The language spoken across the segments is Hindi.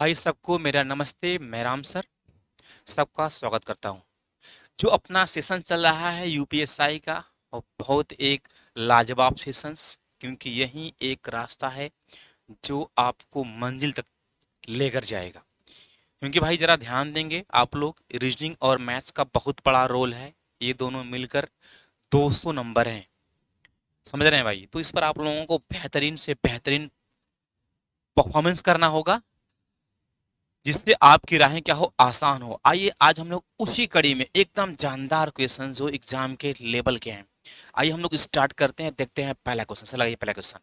भाई सबको मेरा नमस्ते। मैं राम सर सबका स्वागत करता हूँ। जो अपना सेशन चल रहा है यूपीएसआई का, और बहुत एक लाजवाब सेशंस, क्योंकि यही एक रास्ता है जो आपको मंजिल तक लेकर जाएगा। क्योंकि भाई जरा ध्यान देंगे आप लोग, रीजनिंग और मैथ्स का बहुत बड़ा रोल है। ये दोनों मिलकर 200 नंबर हैं, समझ रहे हैं भाई? तो इस पर आप लोगों को बेहतरीन से बेहतरीन परफॉर्मेंस करना होगा, जिससे आपकी राहें क्या हो, आसान हो। आइए आज हम लोग उसी कड़ी में एकदम जानदार क्वेश्चन जो एग्जाम के लेवल के हैं, आइए हम लोग स्टार्ट करते हैं। देखते हैं पहला क्वेश्चन। चला ये पहला क्वेश्चन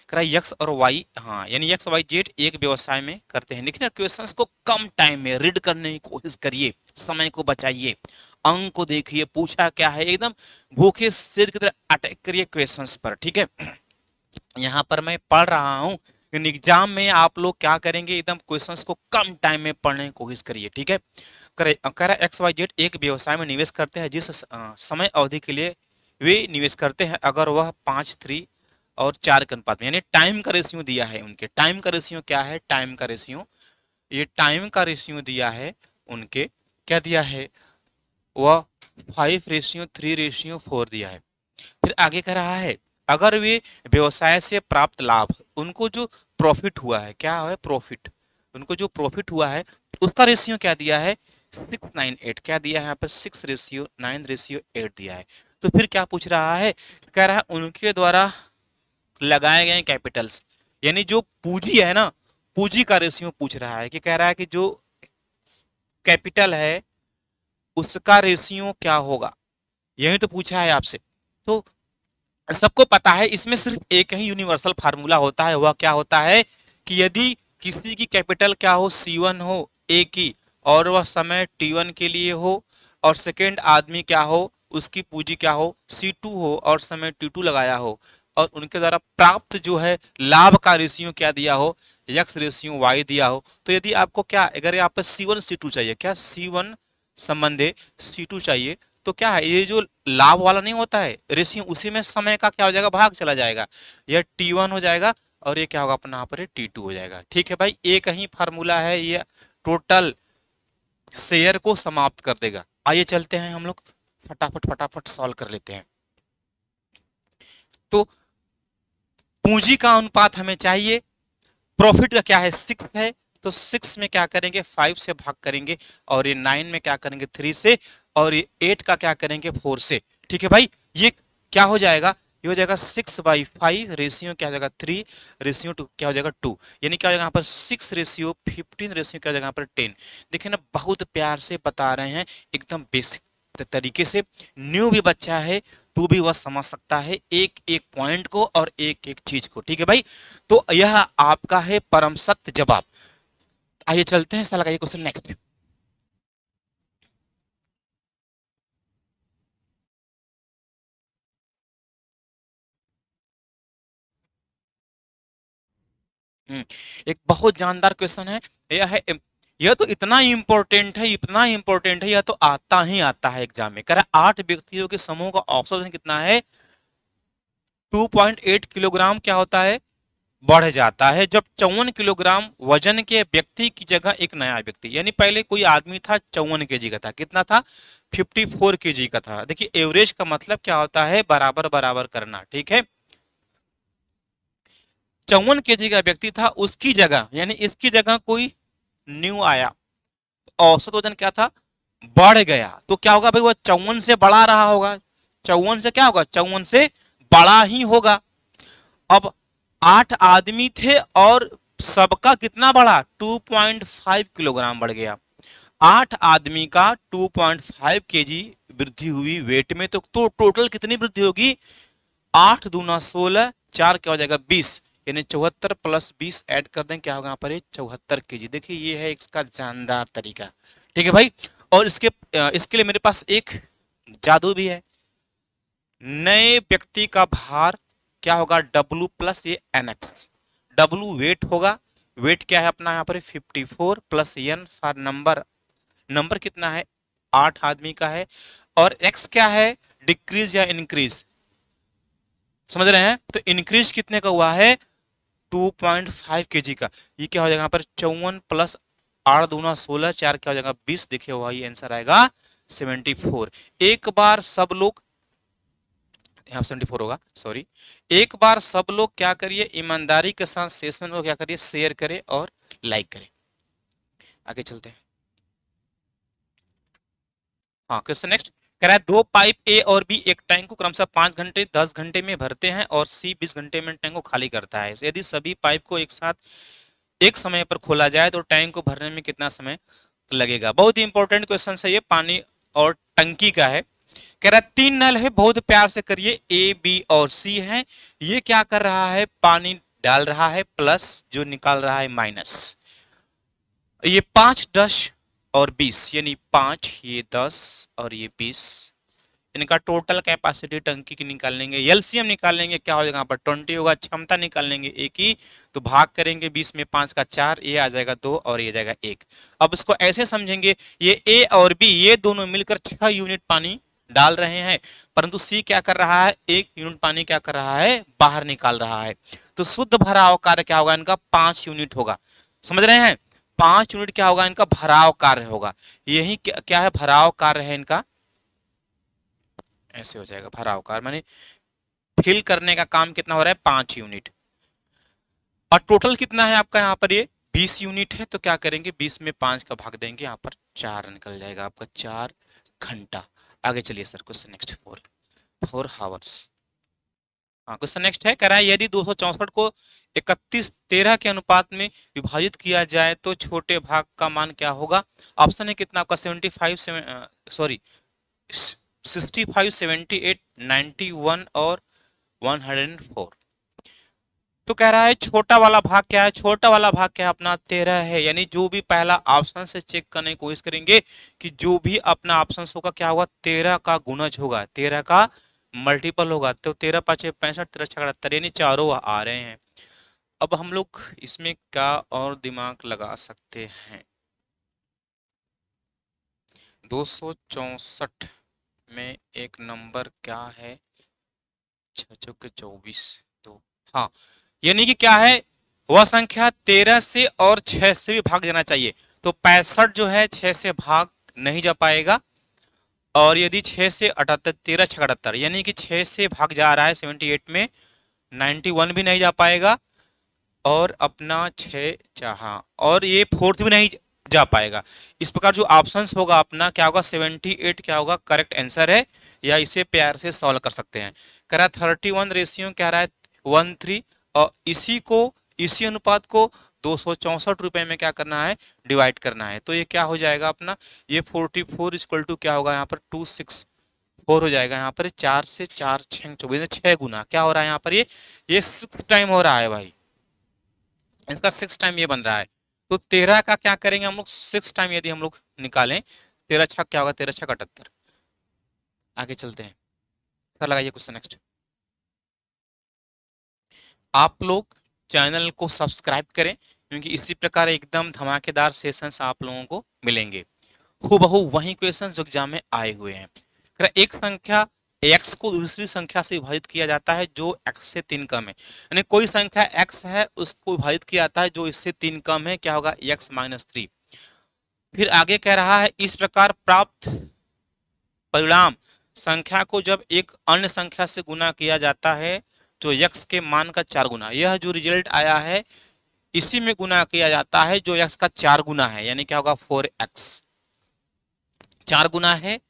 कह रहा है यक्स और वाई, हाँ यानी यक्स वाई जेड एक व्यवसाय में करते हैं। देखिए ना, क्वेश्चंस को कम टाइम में रीड करने की कोशिश करिए, समय को बचाइए, अंक को देखिए, पूछा क्या है, एकदम भूखे शेर की तरह अटैक करिए क्वेश्चंस पर, ठीक है? यहाँ पर मैं पढ़ रहा हूँ, लेकिन एग्जाम में आप लोग क्या करेंगे, एकदम क्वेश्चंस को कम टाइम में पढ़ने की कोशिश करिए, ठीक है? कह रहा एक्स वाई जेड एक व्यवसाय में निवेश करते हैं जिस समय अवधि के लिए वे निवेश करते हैं, अगर वह 5:3 और 4 के अनुपात में, यानी टाइम का रेशियो दिया है उनके। टाइम का रेशियो क्या है? टाइम का रेशियो, ये टाइम का रेशियो दिया है उनके। क्या दिया है? वह 5:3:4 दिया है। फिर आगे कह रहा है अगर वे व्यवसाय से प्राप्त लाभ, उनको जो प्रॉफिट हुआ है, क्या है प्रॉफिट, उनको जो प्रॉफिट हुआ है उसका रेशियो क्या दिया है? 6:9:8। क्या दिया है यहाँ पर? 6:9:8 दिया है। तो फिर क्या पूछ रहा है? कह रहा है उनके द्वारा लगाए गए कैपिटल्स, यानी जो पूंजी है ना, पूंजी का रेशियो पूछ रहा है। कि कह रहा है कि जो कैपिटल है उसका रेशियो क्या होगा, यही तो पूछा है आपसे। तो सबको पता है इसमें सिर्फ एक ही यूनिवर्सल फार्मूला होता है, वह क्या होता है कि यदि किसी की कैपिटल क्या हो, C1 हो, ए की, और वह समय T1 के लिए हो, और सेकेंड आदमी क्या हो, उसकी पूंजी क्या हो, C2 हो, और समय T2 लगाया हो, और उनके द्वारा प्राप्त जो है लाभ का रेशियो क्या दिया हो, यक्स रेशियो वाई दिया हो। तो यदि आपको क्या, अगर यहाँ पर C1 C2 चाहिए, क्या C1 संबंधे C2 चाहिए, तो क्या है, ये जो लाभ वाला नहीं होता है रेशियो, उसी में समय का क्या हो जाएगा, भाग चला जाएगा। यह T1 हो जाएगा, और ये क्या होगा अपना यहाँ पर T2 हो जाएगा। ठीक है भाई, एक ही फार्मूला है, ये टोटल शेयर को समाप्त कर देगा। आइए चलते हैं हम लोग, फटाफट फटाफट सॉल्व कर लेते हैं। तो पूंजी का अनुपात हमें चाहिए, प्रॉफिट का क्या है, 6 है, तो 6 में क्या करेंगे, 5 से भाग करेंगे, और ये 9 में क्या करेंगे, 3 से, और ये 8 का क्या करेंगे, 4 से। ठीक है भाई, ये क्या हो जाएगा, ये हो जाएगा 6/5, रेशियो क्या हो जाएगा 3, रेशियो टू क्या हो जाएगा 2, यानी क्या हो जाएगा यहाँ पर 6:15, रेशियो क्या हो जाएगा यहाँ पर 10। देखिए ना, बहुत प्यार से बता रहे हैं, एकदम बेसिक तरीके से। न्यू भी बच्चा है तो भी वह समझ सकता है एक एक पॉइंट को और एक एक चीज को। ठीक है भाई, तो यह आपका है परम सत्य जवाब। आइए चलते हैं, साला का ये क्वेश्चन नेक्स्ट। एक बहुत जानदार क्वेश्चन है। यह है, यह तो इतना इंपॉर्टेंट है, इतना इंपॉर्टेंट है, यह तो आता ही आता है एग्जाम में। कह रहा है 8 व्यक्तियों के समूह का औसत वजन कितना है, 2.8 किलोग्राम क्या होता है, बढ़ जाता है जब 54 किलोग्राम वजन के व्यक्ति की जगह एक नया व्यक्ति, यानी पहले कोई आदमी था 54 kg का था, कितना था, 54 kg का था। देखिए एवरेज का मतलब क्या होता है, बराबर बराबर करना। ठीक है, 54 kg का व्यक्ति था, उसकी जगह यानी इसकी जगह कोई न्यू आया, औसत वजन क्या था, बढ़ गया। तो क्या होगा भाई, वह 54 से बढ़ा रहा होगा, 54 से क्या होगा, 54 से बड़ा ही होगा। अब 8 आदमी थे और सबका कितना बढ़ा, 2.5 किलोग्राम बढ़ गया। 8 आदमी का 2.5 kg वृद्धि हुई वेट में, तो टोटल कितनी वृद्धि होगी, 8×2 = 16, 4 क्या हो जाएगा 20, यानी 74 + 20 ऐड कर दें, क्या होगा यहाँ पर 74 kg। देखिए ये है इसका जानदार तरीका। ठीक है भाई, और इसके लिए मेरे पास एक जादू भी है। नए व्यक्ति का भार क्या होगा, W + ये NX। W वेट होगा, वेट क्या है अपना यहाँ पर 54 + N फॉर नंबर, नंबर कितना है, 8 आदमी का है, और X क्या है, डिक्रीज या इंक्रीज, समझ रहे हैं? तो इंक्रीज कितने का हुआ है, 2.5 kg का। ये क्या हो जाएगा यहाँ पर 54 प्लस 8 दूना 16, 4 क्या हो जाएगा 20। देखिए वही आंसर आएगा 74। एक बार सब लोग, यहाँ 74 होगा, सॉरी। एक बार सब लोग क्या करिए, ईमानदारी के साथ सेशन को क्या करिए, शेयर करें और लाइक करें। आगे चलते हैं। हाँ, क्वेश्चन नेक्स्ट कह रहा है दो पाइप ए और बी एक टैंक को क्रमशः 5 घंटे 10 घंटे में भरते हैं और सी 20 घंटे में टैंक को खाली करता है। यदि सभी पाइप को एक साथ एक समय पर खोला जाए तो टैंक को भरने में कितना समय लगेगा। बहुत ही इंपॉर्टेंट क्वेश्चन है ये, पानी और टंकी का है। कह रहा है 3 नल है, बहुत प्यार से करिए, ए बी और सी है। ये क्या कर रहा है, पानी डाल रहा है प्लस, जो निकाल रहा है माइनस। ये 5 10 और 20, यानी 5 ये 10 और ये 20, इनका टोटल कैपेसिटी टंकी की निकाल लेंगे, एलसीएम निकाल लेंगे। क्या हो जाएगा यहाँ पर 20 होगा। क्षमता निकाल लेंगे एक ही, तो भाग करेंगे 20 में 5 का 4, ये आ जाएगा 2 और ये जाएगा 1। अब इसको ऐसे समझेंगे, ये ए और बी ये दोनों मिलकर 6 यूनिट पानी डाल रहे हैं, परंतु सी क्या कर रहा है, 1 यूनिट पानी क्या कर रहा है, बाहर निकाल रहा है। तो शुद्ध भराव कार्य क्या होगा इनका, 5 यूनिट होगा। समझ रहे हैं, 5 यूनिट क्या होगा इनका, भराव कार्य होगा। यही क्या है, भराव कार्य है इनका। ऐसे हो जाएगा भराव कार्य, माने फिल करने का काम कितना हो रहा है, 5 यूनिट। और टोटल कितना है आपका यहाँ पर, ये 20 यूनिट है। तो क्या करेंगे, 20 में 5 का भाग देंगे, यहाँ पर 4 निकल जाएगा आपका, 4 घंटा। आगे चलिए सर, क्वेश्चन नेक्स्ट। 4 हावर्स। हाँ, क्वेश्चन नेक्स्ट है, कह रहा है यदि 264 को 31:13 के अनुपात में विभाजित किया जाए तो छोटे भाग का मान क्या होगा। ऑप्शन है कितना आपका, 75 सॉरी 65 78 91 और 104। तो कह रहा है छोटा वाला भाग क्या है, छोटा वाला भाग क्या है अपना, 13 है। यानी जो भी पहला ऑप्शन से चेक करने की कोशिश करेंगे कि जो भी अपना ऑप्शन होगा क्या होगा, 13 का गुणज होगा, 13 का मल्टीपल होगा। तो 13 5 65, 13 6 78, यानी चारों आ रहे हैं। अब हम लोग इसमें क्या और दिमाग लगा सकते हैं, 264 में एक नंबर क्या है, 6 चौके 24। तो हाँ, यानी कि क्या है, वह संख्या 13 से और 6 से भी भाग जाना चाहिए। तो 65 जो है 6 से भाग नहीं जा पाएगा। और यदि 6 से 78, 13 6 78, यानी कि 6 से भाग जा रहा है 78 में, 91 भी नहीं जा पाएगा। और अपना 6 चाहा, और ये 4th भी नहीं जा पाएगा। इस प्रकार जो ऑप्शंस होगा अपना क्या होगा, 78 क्या होगा, करेक्ट आंसर है। या इसे प्यार से सॉल्व कर सकते हैं। कह रहा है 31 रेशियो क्या रहा है, 13, और इसी अनुपात को 264 रुपए में क्या करना है, डिवाइड करना है। तो ये क्या हो जाएगा अपना, ये 44 इक्वल टू क्या होगा यहाँ पर, 264 हो जाएगा। यहाँ पर 4 से 4 6 24, 6 गुना क्या हो रहा है यहाँ पर, ये 6 टाइम हो रहा है भाई, इसका 6 टाइम ये बन रहा है। तो 13 का क्या करेंगे हम लोग, 6 टाइम यदि हम लोग निकालें, 13 छक क्या होगा, 13 छक 78। आगे चलते हैं सर, लगाइए क्वेश्चन नेक्स्ट। आप लोग चैनल को सब्सक्राइब करें, क्योंकि इसी प्रकार एकदम धमाकेदार सेशंस आप लोगों को मिलेंगे, हूबहू वही क्वेश्चन जो एग्जाम में आए हुए हैं। एक संख्या x को दूसरी संख्या से विभाजित किया जाता है जो x से 3 कम है। यानी कोई संख्या x है, उसको विभाजित किया जाता है जो इससे 3 कम है, क्या होगा, x-3। फिर आगे कह रहा है इस प्रकार प्राप्त परिणाम संख्या को जब एक अन्य संख्या से गुना किया जाता है तो x के मान का 4 गुना, यह जो रिजल्ट आया है इसी में गुना किया जाता है जो x का 4 गुना है, यानी क्या होगा, 4x 4 गुना है।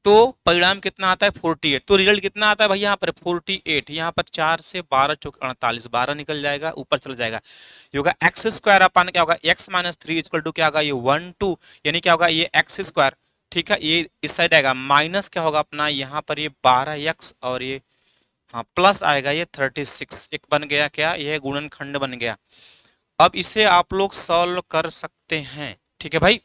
तो परिणाम कितना आता है, 48। तो रिजल्ट कितना आता है भाई यहाँ पर, 48। यहाँ पर 4 से 12 चौक 48, 12 निकल जाएगा, ऊपर चल जाएगा। ये होगा एक्स स्क्वायर अपन क्या होगा, x-3 इक्वल टू क्या होगा, ये 1 2, यानी क्या होगा, ये एक्स स्क्वायर। ठीक है, ये इस साइड आएगा, माइनस क्या होगा अपना यहाँ पर, ये 12x और ये हाँ प्लस आएगा, ये 36 एक बन गया, क्या यह गुणनखंड बन गया। अब इसे आप लोग सॉल्व कर सकते हैं। ठीक है भाई,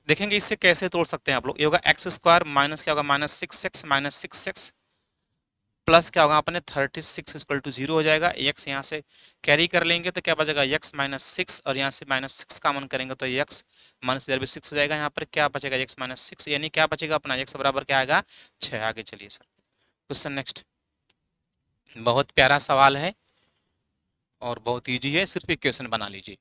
देखेंगे इससे कैसे तोड़ सकते हैं आप लोग। ये होगा एक्स स्क्वायर माइनस क्या होगा, -6x प्लस क्या होगा अपने 36 इक्वल टू 0 हो जाएगा। x यहाँ से कैरी कर लेंगे तो क्या बचेगा, x-6, और यहाँ से -6 कॉमन करेंगे तो x -6 हो जाएगा। यहाँ पर क्या बचेगा, x-6, यानी क्या बचेगा अपना, x बराबर क्या आएगा, 6। आगे चलिए सर, क्वेश्चन नेक्स्ट। बहुत प्यारा सवाल है, और बहुत इजी है, सिर्फ इक्वेशन बना लीजिए।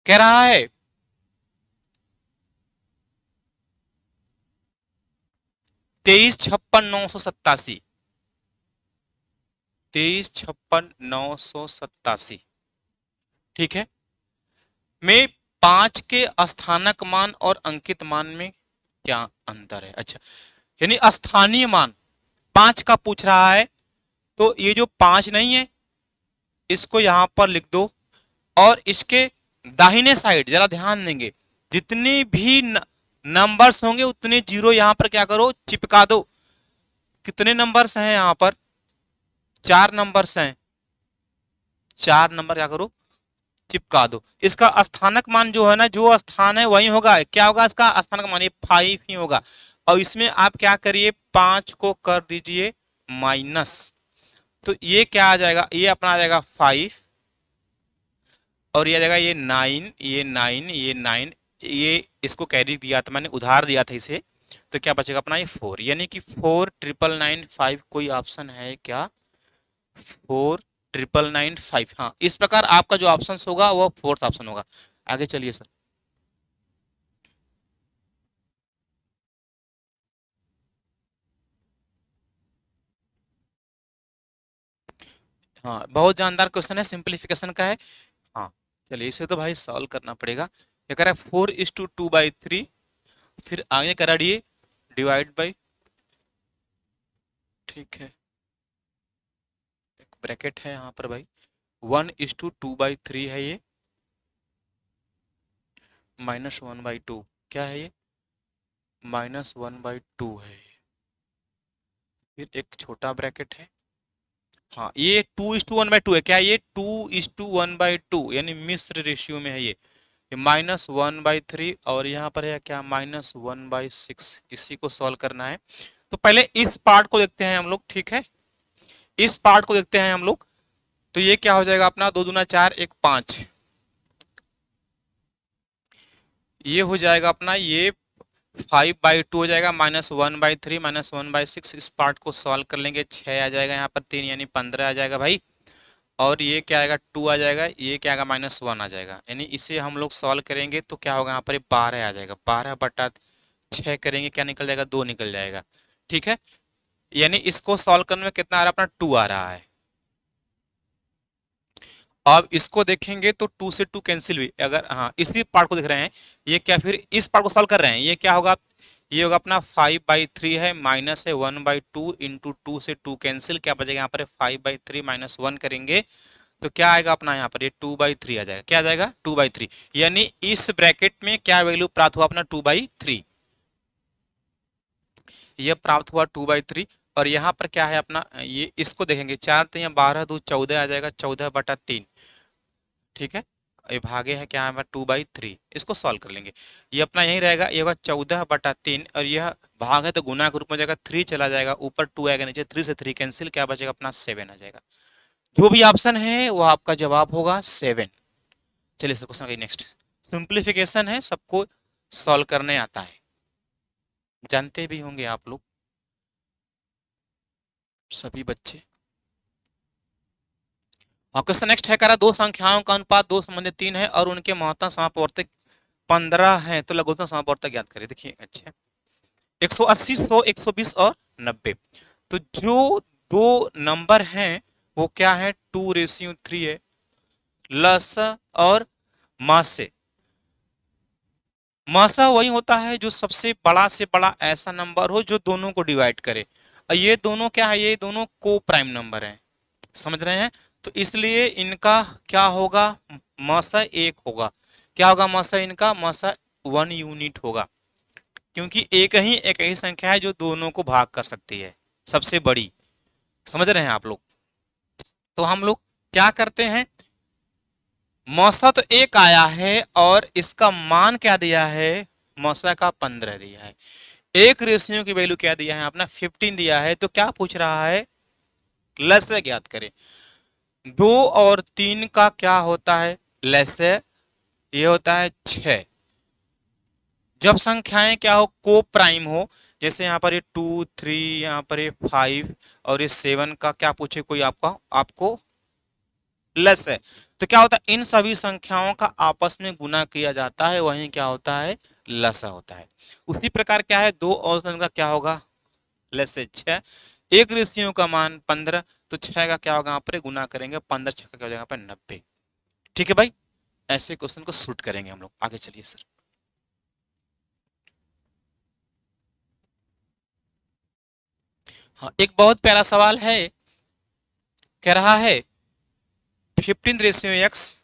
कह रहा है 2356,987, 2356,987, ठीक है, में 5 के स्थानक मान और अंकित मान में क्या अंतर है। अच्छा, यानी स्थानीय मान 5 का पूछ रहा है, तो ये जो 5 नहीं है इसको यहां पर लिख दो, और इसके दाहिने साइड जरा ध्यान देंगे, जितने भी नंबर्स होंगे उतने जीरो यहां पर क्या करो, चिपका दो। कितने नंबर्स हैं यहां पर, 4 नंबर्स हैं, 4 नंबर क्या करो, चिपका दो। इसका स्थानक मान जो है ना, जो स्थान है वही होगा, क्या होगा इसका स्थानक मान, ये 5 ही होगा। और इसमें आप क्या करिए, 5 को कर दीजिए माइनस, तो ये क्या आ जाएगा, ये अपना आ जाएगा 5, और ये आ जाएगा ये 9, ये 9, ये 9, ये इसको कैरी दिया था मैंने, उधार दिया था इसे, तो क्या बचेगा अपना ये 4, यानी कि 4,995। कोई ऑप्शन है क्या, 4,995, हाँ, इस प्रकार आपका जो ऑप्शन होगा वो फोर्थ ऑप्शन होगा। आगे चलिए सर। हाँ, बहुत जानदार क्वेश्चन है, सिंप्लीफिकेशन का है। हाँ, चलिए इसे तो भाई सॉल्व करना पड़ेगा। ये कह रहा है 4:2/3, फिर आगे करा दिए डिवाइड बाई, ठीक है, एक ब्रैकेट है यहाँ पर भाई, 1:2/3 है ये, -1/2, क्या है ये, -1/2 है ये, फिर एक छोटा ब्रैकेट है। हाँ, ये 2:1/2 है, क्या ये 2:1/2, यानी मिश्र रेशियो में है ये -1/3, और यहाँ पर है क्या -1/6। इसी को सॉल्व करना है, तो पहले इस पार्ट को देखते हैं हम लोग, ठीक है, इस पार्ट को देखते हैं हम लोग। तो ये क्या हो जाएगा अपना, 2 दूना 4, 1 5, ये हो जाएगा अपना ये 5/2 हो जाएगा, -1/3, -1/6। इस पार्ट को सॉल्व कर लेंगे, 6 आ जाएगा यहाँ पर, 3 यानी 15 आ जाएगा भाई, और ये क्या आएगा 2 आ जाएगा, ये क्या आएगा -1 आ जाएगा, यानी इसे हम लोग सॉल्व करेंगे तो क्या होगा यहाँ पर 12 आ जाएगा, 12/6 करेंगे, क्या निकल जाएगा, 2 निकल जाएगा, ठीक है, यानी इसको सॉल्व करने में कितना आ रहा है अपना, 2 आ रहा है। अब इसको देखेंगे तो 2 से 2 कैंसिल हुई, अगर हाँ इसी पार्ट को देख रहे हैं, ये क्या, फिर इस पार्ट को सॉल्व कर रहे हैं, ये क्या होगा, ये होगा अपना 5/3 है, माइनस है 1/2, इंटू 2 से 2 कैंसिल, क्या बचेगा यहाँ पर 5/3 -1 करेंगे तो क्या आएगा अपना यहाँ पर, ये 2/3 आ जाएगा, क्या आ जाएगा 2/3, यानी इस ब्रैकेट में क्या वैल्यू प्राप्त हुआ अपना 2/3, ये प्राप्त हुआ 2/3। और यहाँ पर क्या है अपना, ये इसको देखेंगे, 4 3 12 2 14 आ जाएगा, 14/3, ठीक है, ये भागे है क्या है 2/3, इसको सॉल्व कर लेंगे, ये अपना यही रहेगा, ये होगा 14/3, और यह भाग है तो गुना के रूप में जाएगा, 3 चला जाएगा, ऊपर 2 आएगा, नीचे 3 से 3 कैंसिल, क्या बचेगा अपना 7 आ जाएगा। जो भी ऑप्शन है वो आपका जवाब होगा 7। चलिए सर क्वेश्चन नेक्स्ट, सिंप्लीफिकेशन है, सबको सॉल्व करने आता है, जानते भी होंगे आप लोग सभी बच्चे। हाँ, क्वेश्चन नेक्स्ट है, करा दो संख्याओं का अनुपात 2:3 है और उनके महत्तम समापवर्तक 15 है, तो लघुत्तम समापवर्तक ज्ञात करें। देखिए अच्छा, 180, 100, 120 और 90, तो जो दो नंबर हैं वो क्या है, 2:3 है, लस और मास से। मासा वही होता है जो सबसे बड़ा से बड़ा ऐसा नंबर हो जो दोनों को डिवाइड करे, और ये दोनों क्या है, ये दोनों को प्राइम नंबर है, समझ रहे हैं, तो इसलिए इनका क्या होगा, मासा 1 होगा, क्या होगा मासा, इनका मासा 1 यूनिट होगा, क्योंकि एक ही संख्या है जो दोनों को भाग कर सकती है, सबसे बड़ी, समझ रहे हैं आप लोग। तो हम लोग क्या करते हैं, मौसा तो 1 आया है और इसका मान क्या दिया है, मौसा का 15 दिया है, एक रेशियो की वैल्यू क्या दिया है अपना 15 दिया है, तो क्या पूछ रहा है, लस ज्ञात करें। 2 और 3 का क्या होता है, लस, ये होता है 6। जब संख्याएं क्या हो, को प्राइम हो, जैसे यहाँ पर ये 2 3, यहाँ पर ये 5 और ये 7 का क्या पूछे कोई आपका आपको लेस है, तो क्या होता है इन सभी संख्याओं का आपस में गुना किया जाता है, वहीं क्या होता है लसा होता है। उसी प्रकार क्या है दो और का क्या होगा लेस से 6, एक रेशियो का मान 15, तो 6 का क्या होगा यहाँ पर गुना करेंगे 15 6 का क्या हो जाएगा यहाँ पर 90। ठीक है भाई, ऐसे क्वेश्चन को शूट करेंगे हम लोग। आगे चलिए सर। हाँ, एक बहुत प्यारा सवाल है, कह रहा है 15:x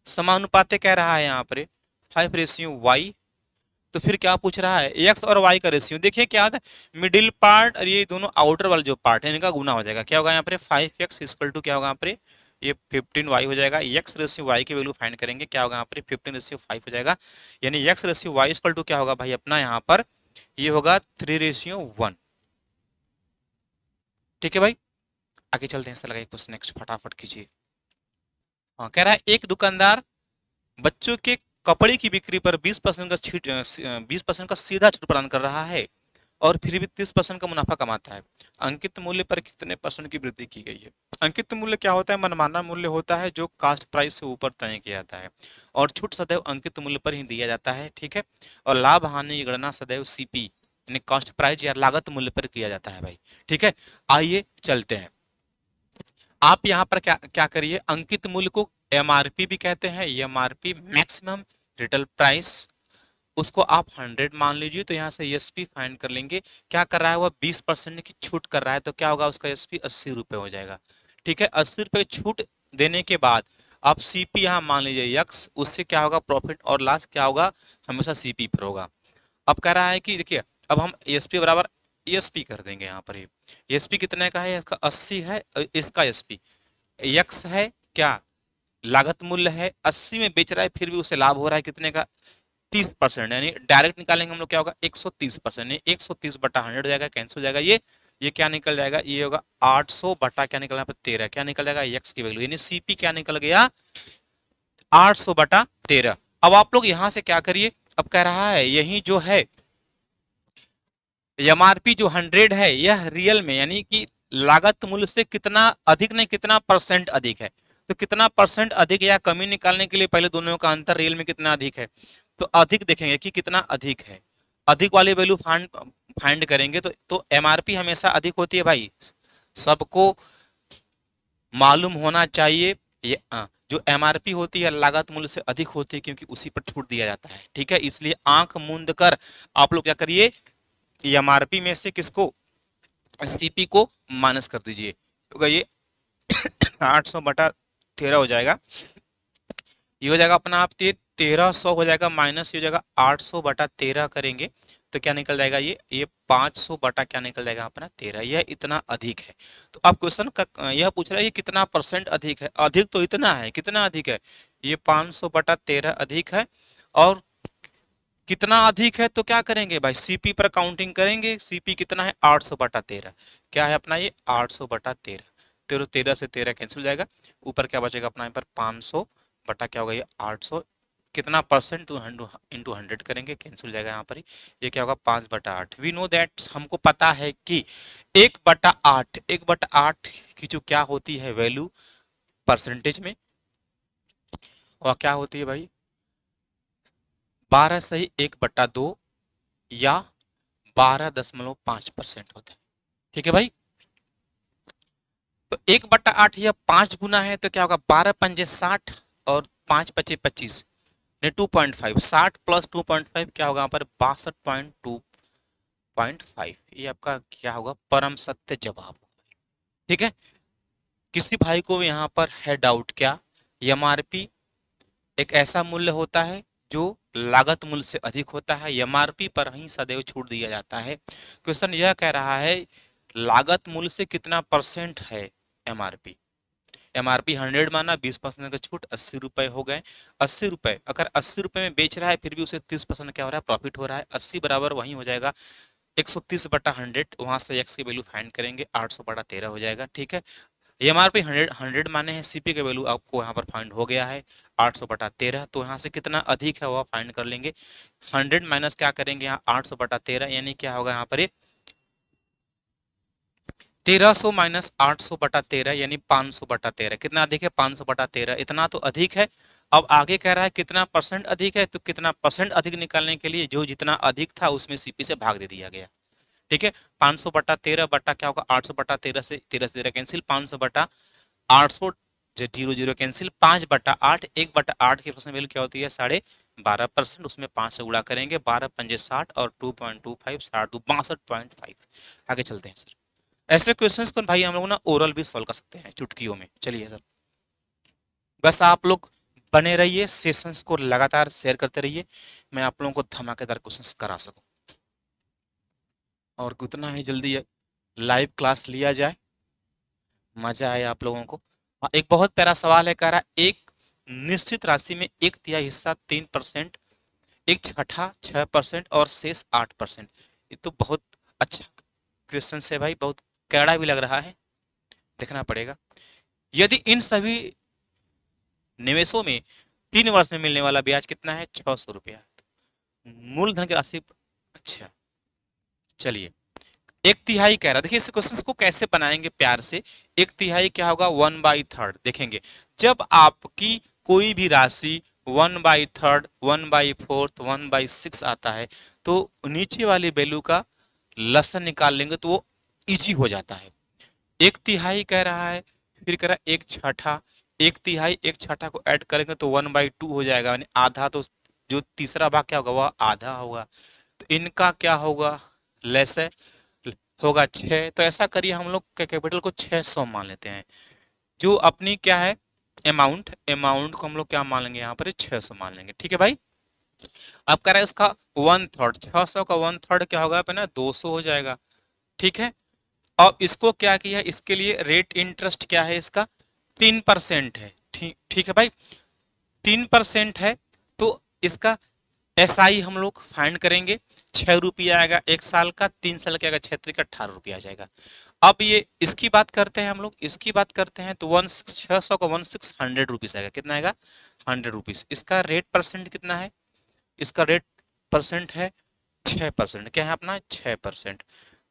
समानुपाते कह रहा है यहाँ पर 5:y। तो फिर क्या पूछ रहा है एक्स और वाई का रेशियो। देखिए क्या होता है मिडिल पार्ट और ये दोनों आउटर वाला जो पार्ट है इनका गुना हो जाएगा, क्या होगा यहाँ पर 5x इक्वल टू क्या होगा यहाँ पर ये 15y हो जाएगा। एक्स रेशियो वाई की वैल्यू फाइंड करेंगे, क्या होगा यहाँ पर 15:5 हो जाएगा, यानी X ratio Y equal to क्या होगा भाई अपना यहाँ पर ये होगा 3:1। ठीक है भाई, आगे चलते हैं सर, लगाइए क्वेश्चन नेक्स्ट फटाफट कीजिए। हाँ, कह रहा है एक दुकानदार बच्चों के कपड़े की बिक्री पर 20% का छूट 20% का सीधा छूट प्रदान कर रहा है और फिर भी 30% का मुनाफा कमाता है। अंकित मूल्य पर कितने परसेंट की वृद्धि की गई है। अंकित मूल्य क्या होता है मनमाना मूल्य होता है जो कास्ट प्राइस से ऊपर तय किया जाता है और छूट सदैव अंकित मूल्य पर ही दिया जाता है। ठीक है, और लाभ हानि की गणना सदैव सीपी यानी कॉस्ट प्राइस या लागत मूल्य पर किया जाता है भाई। ठीक है, आइए चलते हैं। आप यहाँ पर क्या क्या करिए अंकित मूल्य को एमआरपी भी कहते हैं, एमआरपी मैक्सिमम रिटेल प्राइस, उसको आप 100 मान लीजिए, तो यहाँ से एसपी फाइंड कर लेंगे। क्या कर रहा है वह 20% की छूट कर रहा है, तो क्या होगा उसका एसपी 80 रुपये हो जाएगा। ठीक है, 80 रुपये छूट देने के बाद आप सीपी यहाँ मान लीजिए यक्स, उससे क्या होगा प्रॉफिट और लॉस क्या होगा हमेशा सीपी पर होगा। अब कह रहा है कि देखिए अब हम एसपी बराबर एसपी कर देंगे यहाँ पर। एसपी कितने का है इसका 80 है, इसका एसपी यक्स है क्या लागत मूल्य है 80 में बेच रहा है फिर भी उसे लाभ हो रहा है कितने का 30%, यानी डायरेक्ट निकालेंगे हम लोग क्या होगा 130%, 130/100 हो जाएगा, कैंसिल हो जाएगा ये क्या निकल जाएगा ये होगा 800 बटा क्या निकल यहाँ 13, क्या निकल जाएगा एक्स की वैल्यू, यानी सीपी क्या निकल गया 800/13। अब आप लोग यहां से क्या करिए, अब कह रहा है यही जो है एमआरपी जो 100 है यह रियल में यानी कि लागत मूल्य से कितना अधिक नहीं कितना परसेंट अधिक है, तो कितना परसेंट अधिक या कमी निकालने के लिए पहले दोनों का अंतर रियल में कितना अधिक है, तो अधिक देखेंगे कि कितना अधिक है, अधिक वाली वैल्यू फाइंड फाइंड करेंगे। तो एमआरपी हमेशा अधिक होती है भाई, सबको मालूम होना चाहिए। ये जो एमआरपी होती है लागत मूल्य से अधिक होती है क्योंकि उसी पर छूट दिया जाता है। ठीक है, इसलिए आंख मूंद कर आप लोग क्या करिए एमआरपी में से किसको सीपी को माइनस कर दीजिए, तो ये 800/13 हो जाएगा, ये हो जाएगा अपना आप 1300 हो जाएगा माइनस ये हो जाएगा 800/13 करेंगे तो क्या निकल जाएगा ये 500 बटा क्या निकल जाएगा अपना 13, यह इतना अधिक है। तो अब क्वेश्चन का यह पूछ रहा है ये कितना परसेंट अधिक है, अधिक तो इतना है, कितना अधिक है ये 500/13 अधिक है। और कितना अधिक है तो क्या करेंगे भाई सीपी पर काउंटिंग करेंगे, सीपी कितना है 800/13, क्या है अपना ये 800/13, 13 से 13 कैंसिल हो जाएगा, ऊपर क्या बचेगा अपना यहाँ पर 500 बटा क्या होगा ये 800, कितना परसेंट टू इंटू 100 करेंगे कैंसिल हो जाएगा यहाँ पर ये क्या होगा 5/8। वी नो दैट हमको पता है कि 1/8 की जो क्या होती है वैल्यू परसेंटेज में वह क्या होती है भाई 12 सही 1/2 या 12.5% होता है। ठीक है भाई, तो 1/8 या 5 गुना है तो क्या होगा 12 पंजे 60 और 5 बचे 25 ने 2.5, 60 प्लस 2.5 क्या होगा यहाँ पर 62.2.5, ये आपका क्या होगा परम सत्य जवाब। ठीक है, किसी भाई को यहाँ पर है डाउट क्या, एमआरपी एक ऐसा मूल्य होता है जो लागत मूल्य से अधिक होता है, एमआरपी पर ही सदैव छूट दिया जाता है। क्वेश्चन यह कह रहा है लागत मूल्य से कितना परसेंट है एमआरपी, एमआरपी 100 माना 20% का छूट 80 रुपए हो गए, 80 रुपए अगर 80 रुपए में बेच रहा है फिर भी उसे 30% क्या हो रहा है प्रॉफिट हो रहा है, 80 बराबर वही हो जाएगा 130/100, वहां से एक्स की वैल्यू फाइंड करेंगे 800/13 हो जाएगा। ठीक है, एमआरपी 100 माने हैं, सीपी का वैल्यू आपको यहाँ पर फाइंड हो गया है 800/13। तो यहाँ से कितना अधिक है वह फाइंड कर लेंगे। 100 माइनस क्या करेंगे यहाँ 800/13, यानी क्या होगा यहाँ पर ये 1300 माइनस 800/13 यानी 500/13। कितना अधिक है 500/13, इतना तो अधिक है। अब आगे कह रहा है कितना परसेंट अधिक है, तो कितना परसेंट अधिक निकालने के लिए जो जितना अधिक था उसमें सीपी से भाग दे दिया गया। ठीक है, 500/13 बटा क्या होगा 800/13, से 13 कैंसिल, 500/800, 0 0 कैंसिल, 5/8, 1/8 की परसेंट वैल्यू क्या होती है 12.5%। उसमें 5 से गुणा करेंगे, 12×5 60 और 2.25 62 62.5। आगे चलते हैं सर। ऐसे क्वेश्चंस को भाई हम लोग ना ओरल भी सॉल्व कर सकते हैं चुटकियों में। चलिए सर, बस आप लोग बने रहिए, सेशंस को लगातार शेयर करते रहिए, मैं आप लोगों को धमाकेदार क्वेश्चंस करा सकूं, और कितना ही जल्दी लाइव क्लास लिया जाए, मजा आए आप लोगों को। एक बहुत प्यारा सवाल है, कह रहा है एक निश्चित राशि में एक तिहाई हिस्सा 3%, एक छठा 6% और शेष 8%। ये तो बहुत अच्छा क्वेश्चन है भाई, बहुत कैड़ा भी लग रहा है, देखना पड़ेगा। यदि इन सभी निवेशों में 3 वर्ष में मिलने वाला ब्याज कितना है 600 रुपया, मूलधन की राशि। अच्छा, चलिए, एक तिहाई कह रहा है, देखिए इस क्वेश्चन को कैसे बनाएंगे प्यार से। एक तिहाई क्या होगा 1/3। देखेंगे जब आपकी कोई भी राशि 1/3, 1/4, 1/6 आता है, तो नीचे वाली वैल्यू का लसन निकाल लेंगे तो वो इजी हो जाता है। एक तिहाई कह रहा है, फिर कह रहा है एक छठा, एक तिहाई एक छठा को ऐड करेंगे तो 1/2 हो जाएगा, यानी आधा। तो जो तीसरा भाग क्या होगा वह आधा होगा, तो इनका क्या होगा लेस है, होगा 6। तो ऐसा करिए हम लोग कैपिटल को 600 मान लेते हैं। जो अपनी क्या है अमाउंट, अमाउंट को हम लोग क्या मान लेंगे यहाँ पर 600 मान लेंगे। ठीक है भाई, अब कह रहा है उसका 1/3, 600 का 1/3 क्या होगा अपना 200 हो जाएगा। ठीक है, अब इसको क्या किया है, इसके लिए रेट इंटरेस्ट क्या है इसका 3% है। ठीक ठीक है भाई, 3% है, तो इसका एसआई हम लोग फाइंड करेंगे। 6 रुपया आएगा 1 साल का, 3 साल का आएगा 6×3 18 रुपया आ जाएगा। अब ये इसकी बात करते हैं हम लोग, इसकी बात करते हैं तो 600 का 16 100 रुपीज आएगा। कितना आएगा 100 रुपीज। इसका रेट परसेंट कितना है, इसका रेट परसेंट है 6%। क्या है अपना 6%।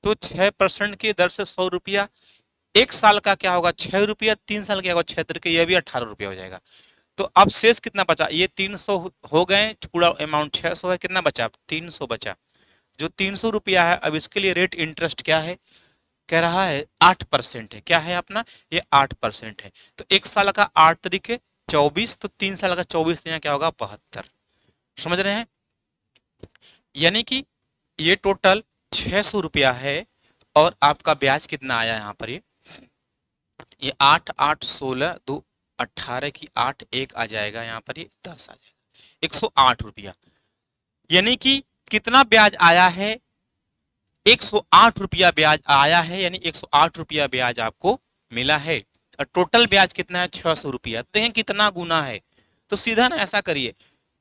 तो 6% की दर से 100 रुपया, 1 साल का क्या होगा 6 रुपया, 3 साल का होगा 6 ये भी 18 रुपया हो जाएगा। तो अब शेष कितना बचा, ये 300 हो गए, पूरा अमाउंट 600 है, कितना बचा 300 बचा। जो 300 रुपया है, अब इसके लिए रेट इंटरेस्ट क्या है, कह रहा है 8% है। क्या है अपना ये 8% है। तो 1 साल का 8×3 = 24, तो 3 साल का 24 यहाँ क्या होगा 72। समझ रहे हैं, यानी कि ये टोटल 600 रुपया है, और आपका ब्याज कितना आया यहाँ पर ये 8 8 16 2 18 की 8 1 आ जाएगा, यहाँ पर ये 10 आ जाएगा 108 रुपया। यानी कि कितना ब्याज आया है 108 रुपया ब्याज आया है, यानी 108 रुपया ब्याज आपको मिला है। और टोटल ब्याज कितना है 600 रुपया। देखें कितना गुना है, तो सीधा ना ऐसा करिए,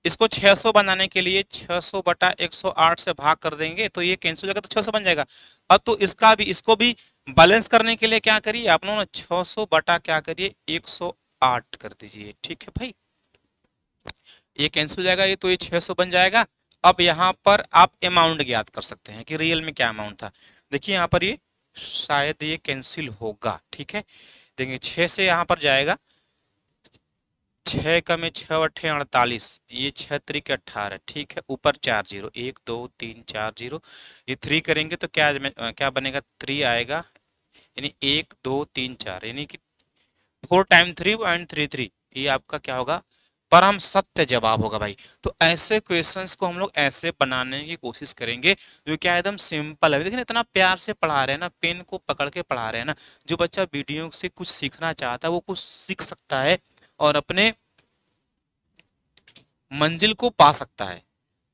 इसको 600 बनाने के लिए 600/108 से भाग कर देंगे तो ये कैंसिल हो जाएगा, तो 600 बन जाएगा। अब तो इसका भी, इसको भी बैलेंस करने के लिए क्या करिए आप लोग ना 600 बटा क्या करिए 108 कर दीजिए। ठीक है भाई, ये कैंसिल हो जाएगा, ये तो ये 600 बन जाएगा। अब यहाँ पर आप अमाउंट ज्ञात कर सकते हैं कि रियल में क्या अमाउंट था। देखिए यहाँ पर ये शायद ये कैंसिल होगा। ठीक है, देखिए 6 से यहाँ पर जाएगा, 6 का में 6×8 = 48, ये 6×3 = 18। ठीक है, ऊपर 4 जीरो, 1 2 3 4 जीरो, ये 3 करेंगे तो क्या क्या बनेगा 3 आएगा, यानी 1 2 3 4, यानी कि 4×3 = 33। ये आपका क्या होगा परम सत्य जवाब होगा भाई। तो ऐसे क्वेश्चंस को हम लोग ऐसे बनाने की कोशिश करेंगे जो क्या एकदम सिंपल है। देखिए ना, इतना प्यार से पढ़ा रहे हैं ना, पेन को पकड़ के पढ़ा रहे हैं ना, जो बच्चा वीडियो से कुछ सीखना चाहता है वो कुछ सीख सकता है और अपने मंजिल को पा सकता है।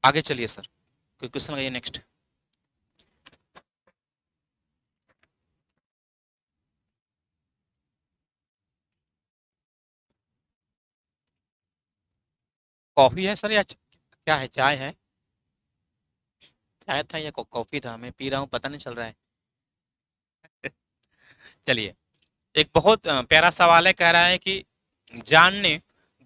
आगे चलिए सर, कोई क्वेश्चन लगाइए नेक्स्ट। कॉफी है सर या क्या है, चाय है, चाय था या कॉफी था, मैं पी रहा हूँ पता नहीं चल रहा है। चलिए, एक बहुत प्यारा सवाल है, कह रहा है कि जान ने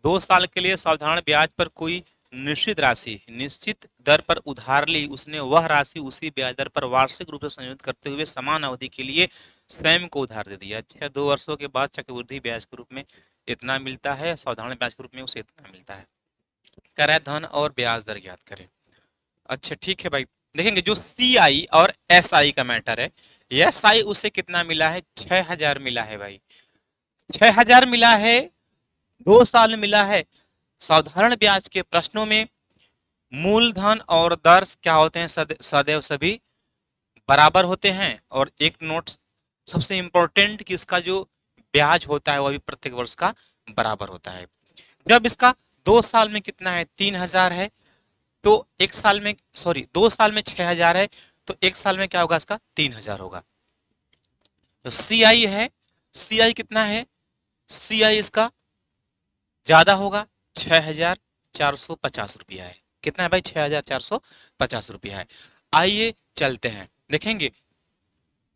2 साल के लिए साधारण ब्याज पर कोई निश्चित दर पर उधार ली। उसने वह राशि उसी ब्याज दर पर वार्षिक रूप से संयोजित करते हुए समान अवधि के लिए स्वयं को उधार दे दिया। अच्छा, 2 वर्षों के बाद चक्रवृद्धि ब्याज के रूप में इतना मिलता है, साधारण ब्याज के रूप में उसे इतना मिलता है। कह रहा है धन और ब्याज दर ज्ञात करें। अच्छा ठीक है भाई, देखेंगे जो सी आई और एस आई का मैटर है, एस आई उसे कितना मिला है, 6,000 मिला है भाई, 6,000 मिला है, 2 साल में मिला है। साधारण ब्याज के प्रश्नों में मूलधन और दर क्या होते हैं, सदैव सभी बराबर होते हैं। और एक नोट सबसे इंपॉर्टेंट कि इसका जो ब्याज होता है वह भी प्रत्येक वर्ष का बराबर होता है। जब इसका 2 साल में कितना है, 3,000 है, तो एक साल में, सॉरी 2 साल में 6,000 है, तो एक साल में क्या होगा, इसका 3,000 होगा। तो सी आई है, सी आई कितना है, सी आई इसका ज्यादा होगा, 6,450 रुपया है। कितना है भाई, 6,450 रुपया है। आइए चलते हैं, देखेंगे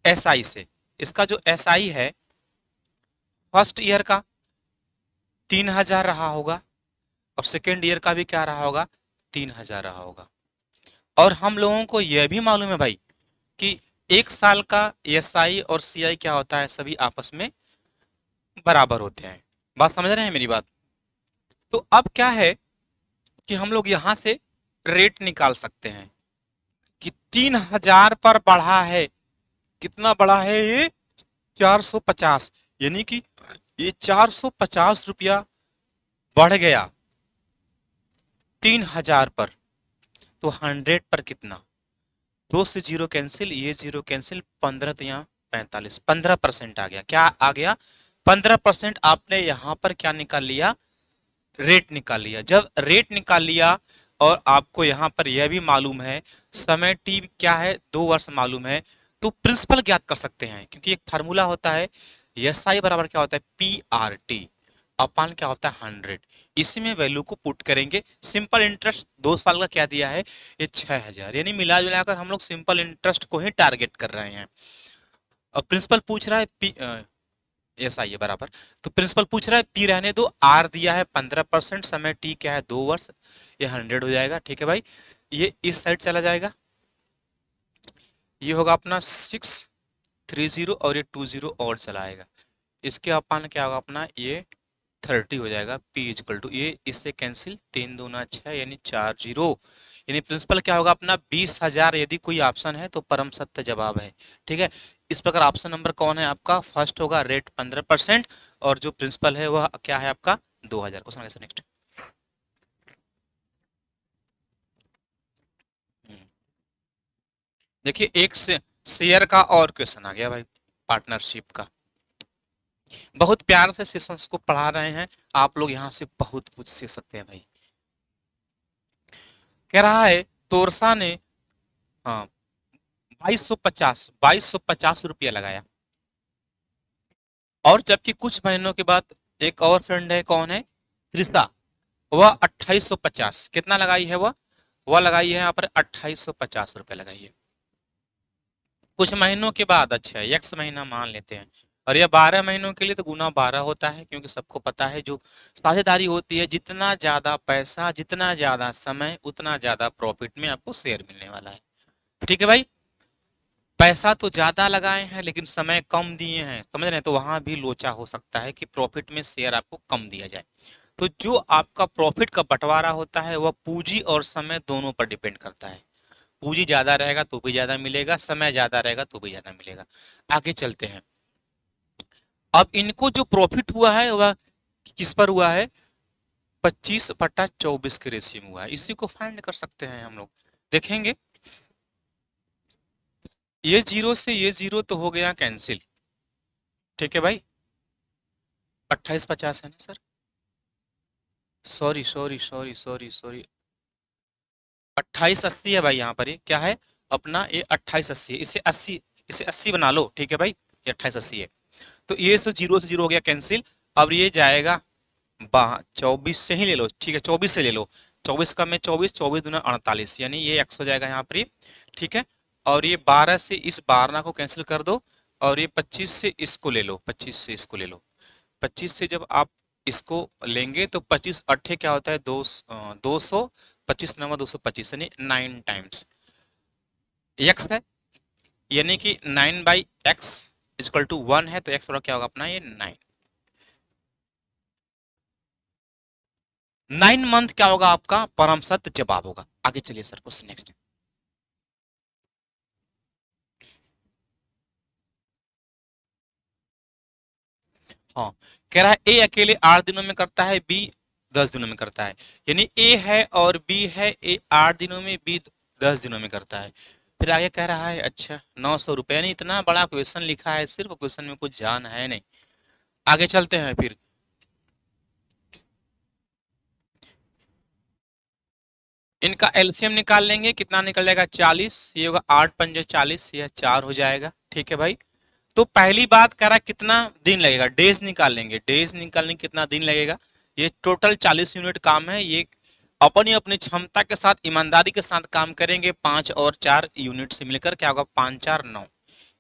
एस आई से। इसका जो एस आई है फर्स्ट ईयर का 3,000 रहा होगा, और सेकेंड ईयर का भी क्या रहा होगा, 3,000 रहा होगा। और हम लोगों को यह भी मालूम है भाई कि एक साल का एस आई और सी आई क्या होता है, सभी आपस में बराबर होते हैं। बात समझ रहे हैं मेरी बात। तो अब क्या है कि हम लोग यहां से रेट निकाल सकते हैं कि 3,000 पर बढ़ा है, कितना बढ़ा है ये, 450, यानी कि ये 450 रुपया बढ़ गया 3,000 पर। तो 100 पर कितना, 2 से 0 कैंसिल, ये 0 कैंसिल, 15 तो यहाँ 45, 15% आ गया। क्या आ गया, 15%। आपने यहां पर क्या निकाल लिया, रेट निकाल लिया। जब रेट निकाल लिया और आपको यहां पर यह भी मालूम है समय टी क्या है, 2 वर्ष मालूम है, तो प्रिंसिपल ज्ञात कर सकते हैं, क्योंकि एक फार्मूला होता है एस आई बराबर क्या होता है, पी आर टी अपान क्या होता है, 100। इसी में वैल्यू को पुट करेंगे। सिंपल इंटरेस्ट 2 साल का क्या दिया है, ये 6,000, यानी मिला जुलाकर हम लोग सिंपल इंटरेस्ट को ही टारगेट कर रहे हैं। और प्रिंसिपल पूछ रहा है पी, ऐसा ही है बराबर। तो प्रिंसिपल पूछ रहा है पी रहने दो, आर दिया है 15%, समय टी क्या है, 2 वर्ष, ये 100 हो जाएगा। ठीक है भाई, ये इस साइड चला जाएगा, ये होगा अपना 630 और ये 20 और चलाएगा। इसके अपान क्या होगा अपना, ये 30 हो जाएगा। पी इजकल टू, ये इससे कैंसिल, 3 दूना 6 यानी 4 0, यानी प्रिंसिपल क्या होगा अपना 20,000। यदि कोई ऑप्शन है तो परम सत्य जवाब है। ठीक है, इस प्रकार ऑप्शन नंबर कौन है आपका, फर्स्ट होगा, रेट 15%, और जो प्रिंसिपल है वह क्या है आपका 2,000। Question answer next. देखिए एक से शेयर का और क्वेश्चन आ गया भाई, पार्टनरशिप का। बहुत प्यार से सेशंस को पढ़ा रहे हैं आप लोग, यहाँ से बहुत कुछ सीख सकते हैं भाई। कह रहा है तोरसा ने, हाँ, 2250 रुपया लगाया, और जबकि कुछ महीनों के बाद एक और फ्रेंड है, कौन है, त्रिषा, वह 2850, कितना लगाई है वह लगाई है यहाँ पर 2850 रुपया लगाई है कुछ महीनों के बाद। अच्छा, एक्स महीना मान लेते हैं, और यह 12 महीनों के लिए तो गुना 12 होता है, क्योंकि सबको पता है जो साझेदारी होती है, जितना ज्यादा पैसा, जितना ज्यादा समय, उतना ज्यादा प्रॉफिट में आपको शेयर मिलने वाला है। ठीक है भाई, पैसा तो ज्यादा लगाए हैं लेकिन समय कम दिए हैं, समझ रहे हैं, तो वहां भी लोचा हो सकता है कि प्रॉफिट में शेयर आपको कम दिया जाए। तो जो आपका प्रॉफिट का बंटवारा होता है वह पूंजी और समय दोनों पर डिपेंड करता है। पूंजी ज्यादा रहेगा तो भी ज्यादा मिलेगा, समय ज्यादा रहेगा तो भी ज्यादा मिलेगा। आगे चलते हैं। अब इनको जो प्रॉफिट हुआ है वह किस पर हुआ है, 25/24 के रेशियो में हुआ है। इसी को फाइंड कर सकते हैं हम लोग। देखेंगे ये 0 से ये 0 तो हो गया कैंसिल। ठीक है भाई, 2850 है ना sir, sorry sorry sorry sorry sorry, 2880 है भाई। यहाँ पर ये क्या है अपना, ये 2880 है, इसे 80 बना लो। ठीक है भाई, ये 2880 है। तो ये 0 हो गया कैंसिल। अब ये जाएगा 24 से ही ले लो, ठीक है, 24 से ले लो, 24 का में 24, 24 दूना 48, यानी ये x हो जाएगा यहाँ पर। ठीक है, और ये 12 से इस 12 को कैंसिल कर दो, और ये 25 से इसको ले लो, 25 से इसको ले लो। 25 से जब आप इसको लेंगे तो 25 अट्ठे क्या होता है, 200, 25 नंबर 225 यानी 9 टाइम्स एक्स है, यानी कि 9/x इक्वल टू 1 है, तो एक्स बड़ा क्या होगा अपना ये 9। 9 मंथ क्या होगा आपका परम सत्य जवाब होगा। आगे चलिए सर, क्वेश्चन नेक्स्ट। हाँ, कह रहा है ए अकेले 8 दिनों में करता है, बी 10 दिनों में करता है। यानी ए है और बी है, ए 8 दिनों में, बी 10 दिनों में करता है। फिर आगे कह रहा है अच्छा 900 रुपये, यानी इतना बड़ा क्वेश्चन लिखा है, सिर्फ क्वेश्चन में कुछ जान है नहीं। आगे चलते हैं फिर। इनका एलसीएम निकाल लेंगे, कितना निकल जाएगा 40, ये होगा 8×5 = 40, यह 4 हो जाएगा। ठीक है भाई। तो पहली बात कह रहा है कितना दिन लगेगा, डेज निकाल लेंगे, डेज निकालने कितना दिन लगेगा। ये टोटल 40 यूनिट काम है, ये अपनी अपनी क्षमता के साथ ईमानदारी के साथ काम करेंगे। 5 और 4 यूनिट से मिलकर क्या होगा, 5×4 = 9,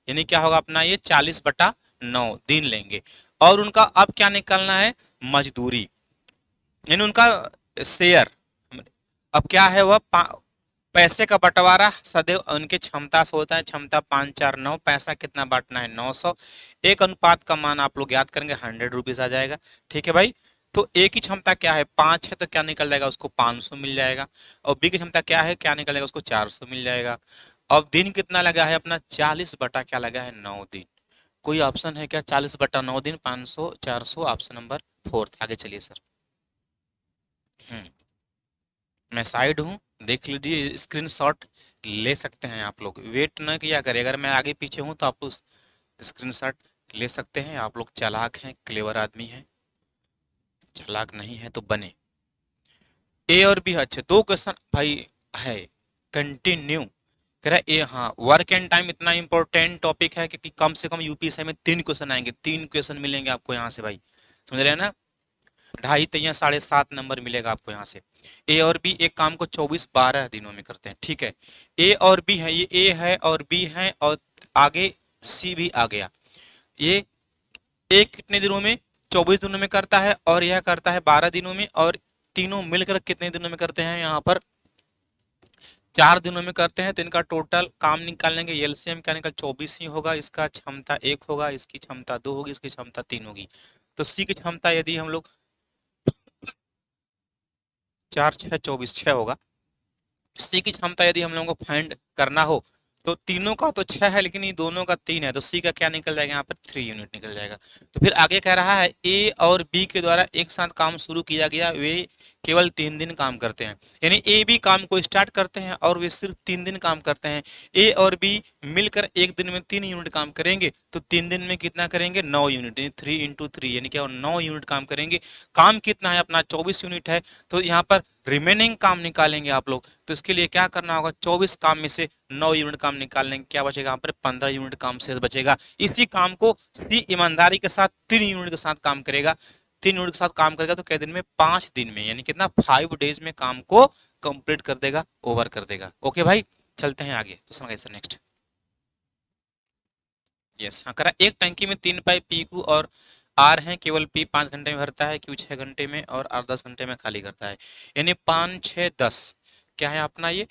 यानी क्या होगा अपना ये 40/9 दिन लेंगे। और उनका अब क्या निकालना है, मजदूरी, यानी उनका शेयर। अब क्या है वह पैसे का बंटवारा सदैव उनके क्षमता से होता है, क्षमता 5×4 = 9, पैसा कितना बांटना है 900। एक अनुपात का मान आप लोग याद करेंगे 100 रुपीज आ जाएगा। ठीक है भाई। तो ए की क्षमता क्या है 5 है, तो क्या निकल जाएगा उसको 500 मिल जाएगा। और बी की क्षमता क्या है, क्या निकल जाएगा उसको 400 मिल जाएगा। अब दिन कितना लगा है अपना 40 बटा क्या लगा है 9 दिन। कोई ऑप्शन है क्या 40/9 दिन, 500 400, ऑप्शन नंबर 4। आगे चलिए सर। हम्म मैं साइड हूँ, देख लीजिए, स्क्रीनशॉट ले सकते हैं आप लोग, वेट न किया करें। अगर मैं आगे पीछे हूँ तो आप स्क्रीनशॉट ले सकते हैं। आप लोग चालाक हैं, क्लेवर आदमी हैं, चालाक नहीं है तो बने। ए और बी, अच्छे दो क्वेश्चन भाई है। कंटिन्यू कह रहा है ए, हाँ वर्क एंड टाइम इतना इंपॉर्टेंट टॉपिक है क्योंकि कम से कम यूपीएससी में 3 क्वेश्चन आएंगे, 3 क्वेश्चन मिलेंगे आपको यहाँ से भाई, समझ रहे हैं ना। ढाई तैया 7.5 नंबर मिलेगा आपको यहाँ से। ए और बी एक काम को 24-12 दिनों में करते हैं। ठीक है, ए और बी है, ये ए है और बी है, और आगे सी भी आ गया। ये एक कितने दिनों में 24 दिनों में करता है, और यह करता है 12 दिनों में, और तीनों मिलकर कितने दिनों में करते हैं यहाँ पर 4 दिनों में करते हैं। तो इनका टोटल काम निकाल लेंगे, एलसीएम क्या निकल 24 ही होगा। इसका क्षमता 1 होगा, इसकी क्षमता 2 होगी, इसकी क्षमता 3 होगी। तो सी की क्षमता यदि हम लोग 4×6 = 24, 6 होगा। सी की क्षमता यदि हम लोगों को फाइंड करना हो तो तीनों का तो 6 है, लेकिन ये दोनों का 3 है, तो सी का क्या निकल जाएगा यहाँ पर 3 यूनिट निकल जाएगा। तो फिर आगे कह रहा है ए और बी के द्वारा एक साथ काम शुरू किया गया, वे केवल 3 दिन काम करते हैं। यानी ए बी काम को स्टार्ट करते हैं और वे सिर्फ 3 दिन काम करते हैं। ए और बी मिलकर एक दिन में 3 यूनिट काम करेंगे, तो 3 दिन में कितना करेंगे 9 यूनिट, यानी 3×3 यानी क्या 9 यूनिट काम करेंगे। काम कितना है अपना 24 यूनिट है, तो यहाँ पर रिमेनिंग काम निकालेंगे आप लोग। तो इसके लिए क्या करना होगा, 24 काम में से 9 यूनिट काम निकालने क्या बचेगा यहाँ पर 15 यूनिट काम शेष बचेगा। इसी काम को सी ईमानदारी के साथ 3 यूनिट के साथ काम करेगा। 3 यूनिट के साथ काम करेगा तो कै दिन में 5 दिन में, यानी कितना 5 डेज में काम को कंप्लीट कर देगा, ओवर कर देगा। ओके भाई, चलते हैं आगे क्वेश्चन का नेक्स्ट। यस हाँ, करा एक टंकी में 3 पाइप पी क्यू और आर हैं, केवल पी 5 घंटे में भरता है, क्यू 6 घंटे में और आर 10 घंटे में खाली करता है। यानी 5, 6, 10 क्या है अपना ये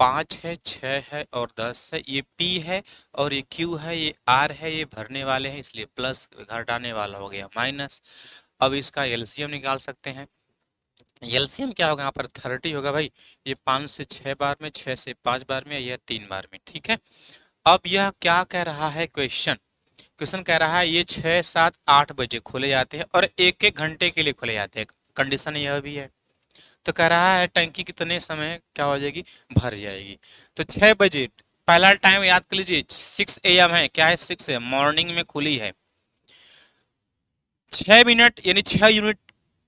5 है, 6 है और 10 है, ये पी है और ये क्यू है, ये आर है, ये भरने वाले हैं इसलिए प्लस, घटाने वाला हो गया माइनस। अब इसका एलसीएम निकाल सकते हैं। एलसीएम क्या होगा यहाँ पर 30 होगा भाई। ये 5 से 6 बार में, 6 से 5 बार में, यह 3 बार में। ठीक है। अब यह क्या कह रहा है क्वेश्चन, क्वेश्चन कह रहा है ये 6, 7, 8 बजे खोले जाते हैं और 1-1 घंटे के लिए खोले जाते हैं। कंडीशन यह भी है। तो कह रहा है टंकी कितने समय क्या हो जाएगी, भर जाएगी। तो 6 बजे पहला टाइम याद कर लीजिए, 6 AM है, क्या है 6 AM मॉर्निंग में खुली है। 6 मिनट यानी 6 यूनिट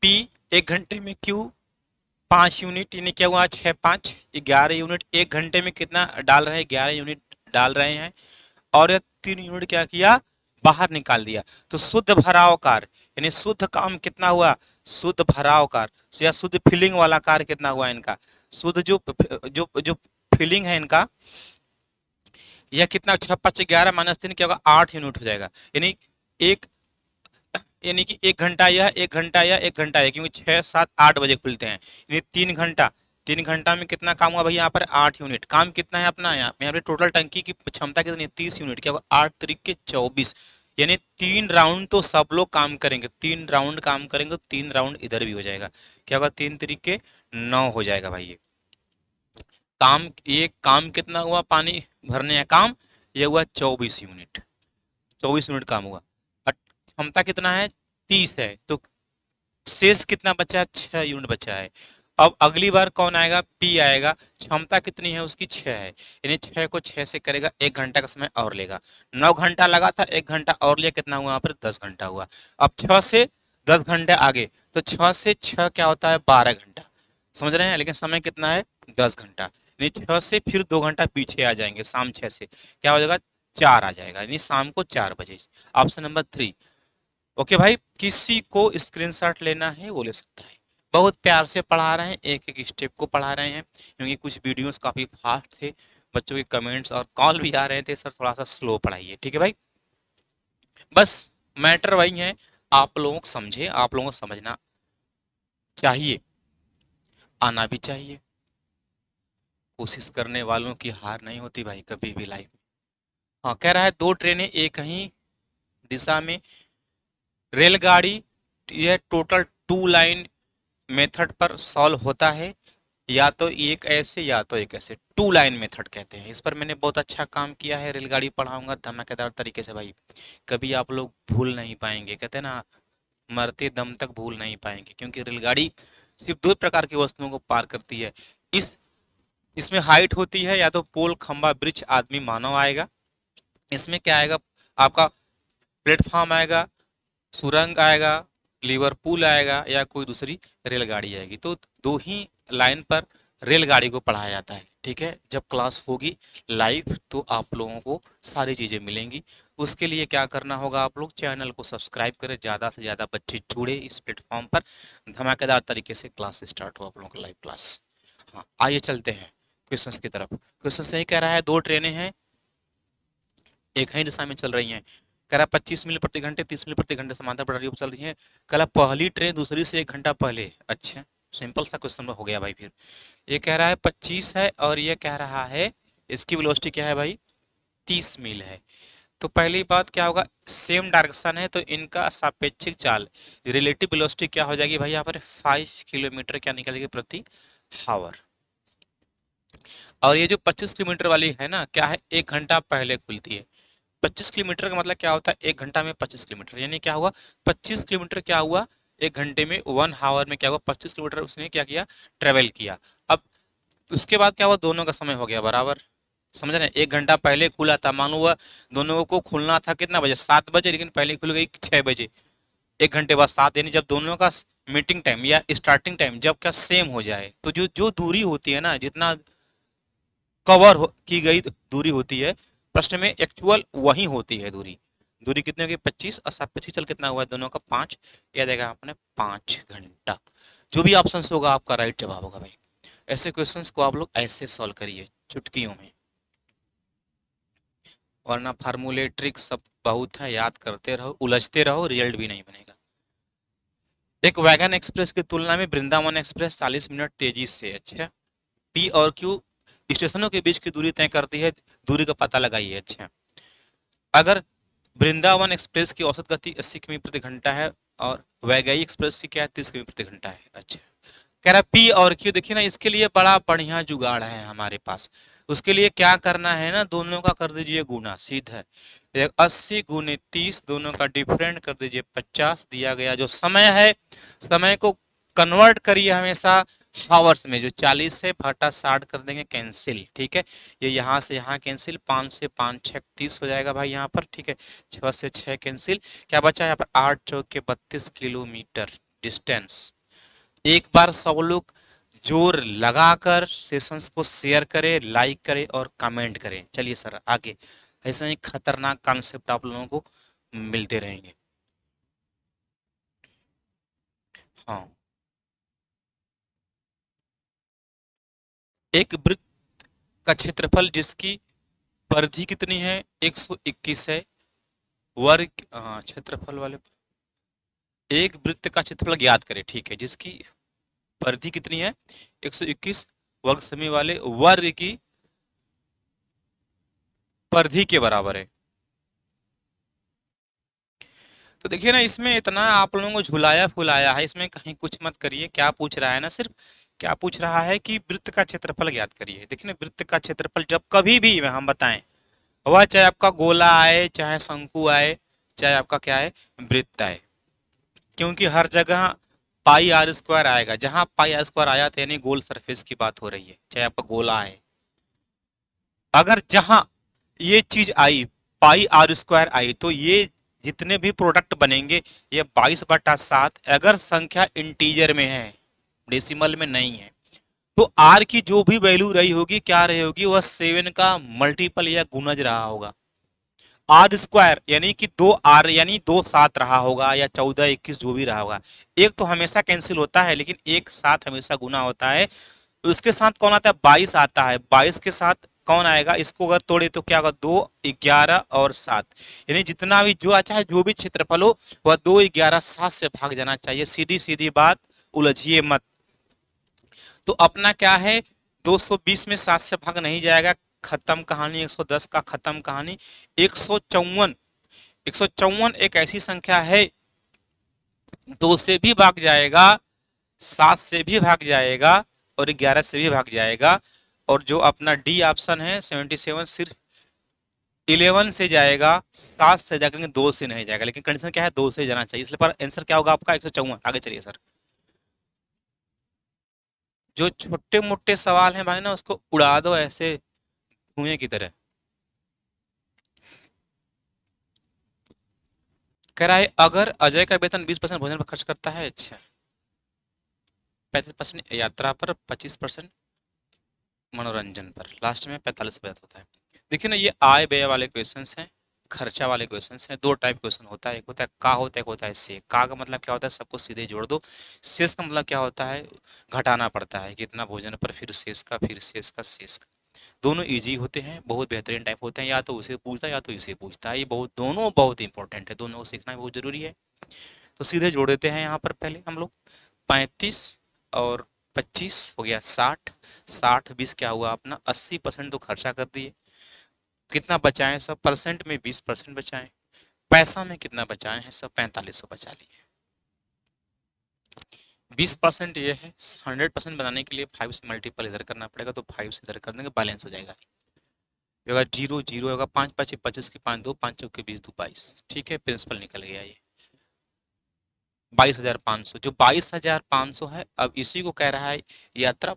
पी, 1 घंटे में क्यू 5 यूनिट, यानी क्या हुआ 6×5 = 11 यूनिट। 1 घंटे में कितना डाल रहे हैं 11 यूनिट डाल रहे हैं, और यह 3 यूनिट क्या किया बाहर निकाल दिया। तो शुद्ध भराव कार्य यानी शुद्ध काम कितना हुआ, शुद्ध भराव कार्य या शुद्ध फिलिंग वाला कार्य कितना हुआ इनका, शुद्ध जो जो जो फिलिंग है इनका यह कितना, 6 5 11 -3 क्या होगा, 8 यूनिट हो जाएगा। यानी एक यानी कि 1 घंटा यह, 1 घंटा यह, 1 घंटा यह, क्योंकि 6 7 8 बजे खुलते हैं। यानी 3 घंटा, 3 घंटा में कितना काम हुआ भाई, यहाँ पर 8 यूनिट। काम कितना है अपना, यहाँ पे टोटल टंकी की क्षमता कितनी है, 30 यूनिट। क्या होगा, 8 3 के 24। यानी 3 राउंड तो सब लोग काम करेंगे, 3 राउंड काम करेंगे, 3 राउंड इधर भी हो जाएगा। क्या होगा, 3 3 के 9 हो जाएगा भाई ये काम। ये काम कितना हुआ, पानी भरने का काम, ये हुआ 24 यूनिट। 24 यूनिट काम हुआ। क्षमता कितना है, 30 है, तो शेष कितना बचा है, 6 यूनिट बचा है। अब अगली बार कौन आएगा, पी आएगा। क्षमता कितनी है उसकी, 6 है। यानी 6 को 6 से करेगा, 1 घंटा का समय और लेगा। 9 घंटा लगा था, 1 घंटा और लिया, कितना हुआ यहाँ पर, 10 घंटा हुआ। अब 6 से 10 घंटे आगे, तो 6 से 6 क्या होता है, 12 घंटा। समझ रहे हैं, लेकिन समय कितना है, 10 घंटा। यानी 6 से फिर 2 घंटा पीछे आ जाएंगे, शाम 6 से क्या हो जाएगा, 4 आ जाएगा, यानी शाम को 4 बजे। Option number 3। ओके भाई, किसी को स्क्रीनशॉट लेना है वो ले सकता है। बहुत प्यार से पढ़ा रहे हैं, एक एक स्टेप को पढ़ा रहे हैं, क्योंकि कुछ वीडियोस काफी फास्ट थे। बच्चों के कमेंट्स और कॉल भी आ रहे थे, सर थोड़ा सा स्लो पढ़ाइए, ठीक है भाई। बस मैटर वही है, आप लोगों को समझे, आप लोगों को समझना चाहिए, आना भी चाहिए। कोशिश करने वालों की हार नहीं होती भाई कभी भी लाइफ में। हाँ, कह रहा है 2 ट्रेनें एक ही दिशा में, रेलगाड़ी, यह टोटल 2 लाइन मेथड पर सॉल्व होता है, या तो एक ऐसे या तो एक ऐसे, 2 लाइन मेथड कहते हैं। इस पर मैंने बहुत अच्छा काम किया है, रेलगाड़ी पढ़ाऊंगा धमाकेदार तरीके से भाई, कभी आप लोग भूल नहीं पाएंगे। कहते हैं ना, मरते दम तक भूल नहीं पाएंगे, क्योंकि रेलगाड़ी सिर्फ 2 प्रकार की वस्तुओं को पार करती है। इस इसमें हाइट होती है, या तो पोल खंबा ब्रिज आदमी मानव आएगा। इसमें क्या आएगा, आपका प्लेटफॉर्म आएगा, सुरंग आएगा, लिवरपूल आएगा, या कोई दूसरी रेलगाड़ी आएगी। तो 2 ही लाइन पर रेलगाड़ी को पढ़ाया जाता है, ठीक है। जब क्लास होगी लाइव तो आप लोगों को सारी चीजें मिलेंगी। उसके लिए क्या करना होगा, आप लोग चैनल को सब्सक्राइब करें, ज़्यादा से ज़्यादा बच्चे जुड़े इस प्लेटफॉर्म पर, धमाकेदार तरीके से क्लास स्टार्ट हो आप लोगों का, लाइव क्लास। हाँ, आइए चलते हैं क्वेश्चंस की तरफ। क्वेश्चन सही कह रहा है, 2 ट्रेनें हैं, एक ही दिशा में चल रही हैं। कह रहा 25 मील प्रति घंटे, 30 मील प्रति घंटे समांतर प्रणाली पर चल रही है। कह रहा पहली ट्रेन दूसरी से 1 घंटा पहले। अच्छा, सिंपल सा क्वेश्चन हो गया भाई। फिर ये कह रहा है 25 है, और ये कह रहा है इसकी वेलोसिटी क्या है भाई, 30 मील है। तो पहली बात क्या होगा, सेम डायरेक्शन है तो इनका सापेक्षिक चाल, रिलेटिव वेलोसिटी क्या हो जाएगी भाई, यहाँ पर 5 किलोमीटर क्या निकलेगी प्रति हावर। और ये जो 25 किलोमीटर वाली है ना, क्या है, 1 घंटा पहले खुलती है। 25 किलोमीटर का मतलब क्या होता है, 1 घंटा में 25 किलोमीटर, यानी क्या हुआ, 25 किलोमीटर क्या हुआ, 1 घंटे में, 1 हावर में क्या हुआ, 25 किलोमीटर उसने क्या किया, ट्रेवल किया। अब उसके बाद क्या हुआ, दोनों का समय हो गया बराबर। समझ रहे हैं, 1 घंटा पहले खुला था, मान लो दोनों को खुलना था कितना बजे, 7 बजे, लेकिन पहले खुल गई 6 बजे। 1 घंटे बाद 7, यानी जब दोनों का मीटिंग टाइम या स्टार्टिंग टाइम जब क्या सेम हो जाए, तो जो जो दूरी होती है ना, जितना की गई दूरी होती है, प्रश्न में एक्चुअल वही होती है दूरी। दूरी कितनी होगी, 25, और सापेक्षिक चल कितना हुआ है दोनों का, 5। क्या देगा आपने, 5 घंटा। जो भी ऑप्शन होगा आपका राइट जवाब होगा भाई। ऐसे क्वेश्चंस को आप लोग ऐसे सॉल्व करिए चुटकियों में, वरना फार्मूले ट्रिक सब बहुत है, याद करते रहो, उलझते रहो, रिजल्ट भी नहीं बनेगा। एक वैगन एक्सप्रेस की तुलना में वृंदावन एक्सप्रेस 40 मिनट तेजी से, अच्छा, पी और क्यू स्टेशनों के बीच की दूरी तय करती है, दूरी का पता लगाइए। अच्छा, अगर वृंदावन एक्सप्रेस की औसत गति 80 किमी प्रति घंटा है, और वैगई एक्सप्रेस की क्या है, 30 किमी प्रति घंटा है। अच्छा, कह रहा पी और क्यू, देखिए ना, इसके लिए बड़ा बढ़िया जुगाड़ है हमारे पास। उसके लिए क्या करना है ना, दोनों का कर दीजिए गुना सीधा। 80 × 30, दोनों का डिफरेंट कर दीजिए 50, दिया गया जो समय है, समय को कन्वर्ट करिए हमेशा हावर्स में, जो 40 है भाटा 60 कर देंगे, कैंसिल, ठीक है। ये यहाँ से यहाँ कैंसिल, 5 से 5 6 30 हो जाएगा भाई यहाँ पर, ठीक है। 6 से 6 कैंसिल, क्या बचा यहाँ पर, 8 चौक के 32 किलोमीटर डिस्टेंस। एक बार सब लोग जोर लगाकर सेशंस को शेयर करें, लाइक करें और कमेंट करें। चलिए सर आगे, ऐसा ही खतरनाक कॉन्सेप्ट आप लोगों को मिलते रहेंगे। हाँ, एक वृत्त का क्षेत्रफल जिसकी परिधि कितनी है, 121 है। वर्ग क्षेत्रफल वाले, एक वृत्त का क्षेत्रफल ज्ञात करें, ठीक है, जिसकी परिधि कितनी है, 121 वर्ग सेमी वाले वर्ग की परिधि के बराबर है। तो देखिए ना, इसमें इतना आप लोगों को झुलाया फुलाया है, इसमें कहीं कुछ मत करिए। क्या पूछ रहा है ना, सिर्फ क्या पूछ रहा है कि वृत्त का क्षेत्रफल ज्ञात करिए। देखिए ना, वृत्त का क्षेत्रफल जब कभी भी हम बताएं, वह चाहे आपका गोला आए, चाहे शंकु आए, चाहे आपका क्या है, वृत्त आए, क्योंकि हर जगह पाई आर स्क्वायर आएगा। जहां पाई आर स्क्वायर आया था यानी गोल सरफेस की बात हो रही है, चाहे आपका गोला है। अगर जहां ये चीज आई, पाई आर स्क्वायर आई, तो ये जितने भी प्रोडक्ट बनेंगे, ये 22/7, अगर संख्या इंटीजर में है, डेसिमल में नहीं है, तो आर की जो भी वैल्यू रही होगी, क्या रही होगी, वह 7 का मल्टीपल या गुणज रहा होगा। आर स्क्वायर यानी कि 2 आर यानी 2 7 रहा होगा, या 14 21 जो भी रहा होगा। एक तो हमेशा कैंसिल होता है, लेकिन एक साथ हमेशा गुना होता है। उसके साथ कौन आता है, 22 आता है। 22 के साथ कौन आएगा, इसको अगर तोड़े तो क्या होगा, 2 11 और 7, यानी जितना भी जो अच्छा है, जो भी क्षेत्रफल हो, वह 2 11 7 से भाग जाना चाहिए। सीधी सीधी बात, उलझिए मत। तो अपना क्या है, 220 में 7 से भाग नहीं जाएगा, खत्म कहानी। 110 का खत्म कहानी। 154, 154 एक ऐसी संख्या है, 2 से भी भाग जाएगा, 7 से भी भाग जाएगा, और 11 से भी भाग जाएगा। और जो अपना डी ऑप्शन है 77, सिर्फ 11 से जाएगा, 7 से जाकर 2 से नहीं जाएगा, लेकिन कंडीशन क्या है, 2 से जाना चाहिए। इसलिए पर आंसर क्या होगा आपका, 154। आगे चलिए सर। जो छोटे मोटे सवाल हैं भाई ना, उसको उड़ा दो ऐसे धुएं की तरह। कह रहा है, अगर अजय का वेतन 20% भोजन पर खर्च करता है, अच्छा, 35% यात्रा पर, 25% मनोरंजन पर, लास्ट में 45% होता है। देखिए ना, ये आय व्यय वाले क्वेश्चंस हैं, खर्चा वाले क्वेश्चंस हैं। दो टाइप क्वेश्चन होता है, एक होता है का, होता है एक होता है से। का मतलब क्या होता है, सबको सीधे जोड़ दो। शेष का मतलब क्या होता है, घटाना पड़ता है, कितना भोजन पर, फिर शेष का, फिर शेष का, शेष का। दोनों इजी होते हैं, बहुत बेहतरीन टाइप होते हैं। या तो उसे पूछता है या तो इसे पूछता है, ये बहुत, दोनों बहुत इंपॉर्टेंट है, दोनों को सीखना बहुत जरूरी है। तो सीधे जोड़ देते हैं यहाँ पर पहले हम लोग। 35 और 25 हो गया 60, 60 20 क्या हुआ अपना 80% तो खर्चा कर दिए। कितना बचाएं सब, परसेंट में 20% बचाएं, पैसा में कितना बचाए हैं सब, 4500 बचा लिए। 20% ये है, 100% बनाने के लिए 5 से मल्टीपल इधर करना पड़ेगा, तो 5 से इधर कर देंगे, बैलेंस हो जाएगा। ये होगा 0 0, होगा 5 5 25 की 5 2 5 चौके 20 2 22, ठीक है, प्रिंसिपल निकल गया ये। 22,500, जो 22,500 है, अब इसी को कह रहा है यात्रा।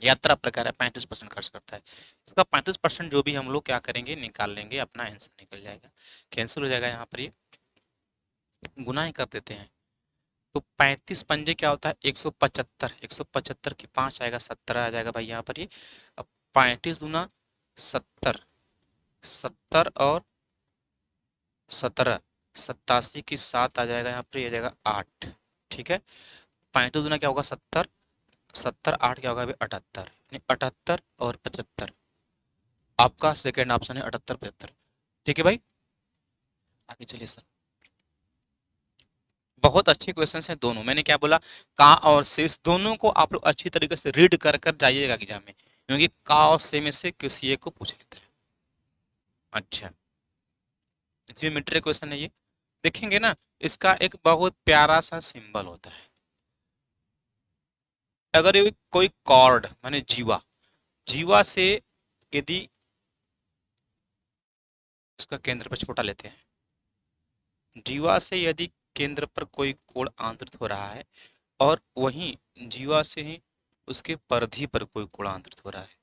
यात्रा प्रकार है, 35% खर्च करता है। इसका 35% जो भी हम लोग क्या करेंगे, निकाल लेंगे, अपना आंसर निकल जाएगा, कैंसिल हो जाएगा। यहाँ पर ये गुना ही कर देते हैं। तो 35 पंजे क्या होता है, 175, 175 की 5 आएगा, 17 आ जाएगा भाई यहाँ पर ये। अब 35 दूना 70, 70 और 17, 87 की 7 आ जाएगा यहाँ पर, ये आ जाएगा 8, ठीक है। 35 दूना क्या होगा 70, 70 8 क्या होगा अभी 78, यानी 78 और 75। आपका सेकेंड ऑप्शन है 78 75, ठीक है भाई। आगे चलिए सर। बहुत अच्छे क्वेश्चंस हैं दोनों। मैंने क्या बोला, का और शेष दोनों को आप लोग अच्छी तरीके से रीड कर कर जाइएगा एग्जाम में, क्योंकि का और से में से किसी एक को पूछ लेते हैं। अच्छा, ज्योमेट्री क्वेश्चन है ये, देखेंगे ना, इसका एक बहुत प्यारा सा सिंबल होता है। अगर ये कोई कॉर्ड माने जीवा, जीवा से यदि इसका केंद्र पर छोटा लेते हैं, जीवा से यदि केंद्र पर कोई कोण आंतरित हो रहा है, और वहीं जीवा से ही उसके परिधि पर कोई कोण आंतरित हो रहा है,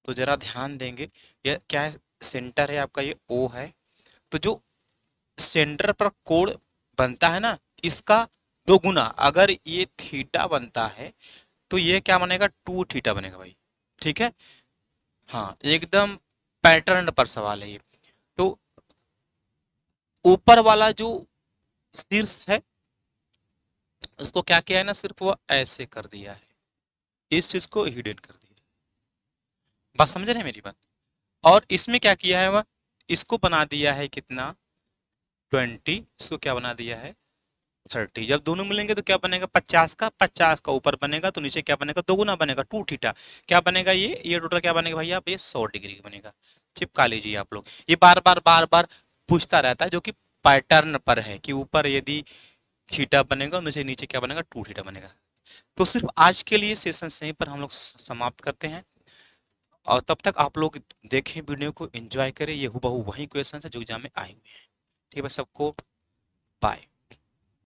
तो जरा ध्यान देंगे। यह क्या है, सेंटर है आपका, ये ओ है। तो जो सेंटर पर कोण बनता है ना, इसका 2 गुना, अगर ये थीटा बनता है, तो ये क्या बनेगा, 2 थीटा बनेगा भाई, ठीक है। हाँ, एकदम पैटर्न पर सवाल है ये। तो ऊपर वाला जो शीर्ष है, उसको क्या किया है ना, सिर्फ वो ऐसे कर दिया है, इस चीज को हिडन कर दिया। बात समझ रहे हैं मेरी बात। और इसमें क्या किया है वह, इसको बना दिया है कितना, 20, इसको क्या बना दिया है 30। जब दोनों मिलेंगे तो क्या बनेगा, 50 का ऊपर बनेगा तो नीचे क्या बनेगा, दोगुना बनेगा, 2 थीटा। क्या बनेगा ये टोटल क्या बनेगा भैया, आप ये 100 डिग्री का बनेगा। चिपका लीजिए आप लोग, ये बार बार पूछता रहता है, जो कि पैटर्न पर है कि ऊपर यदि थीटा बनेगा और नीचे नीचे क्या बनेगा, 2 थीटा बनेगा। तो सिर्फ आज के लिए सेशन यहीं पर हम लोग समाप्त करते हैं, और तब तक आप लोग देखें वीडियो को, एंजॉय करें, ये हूबहू वही क्वेश्चन है जो एग्जाम में आए हुए हैं। ठीक है सबको, बाय।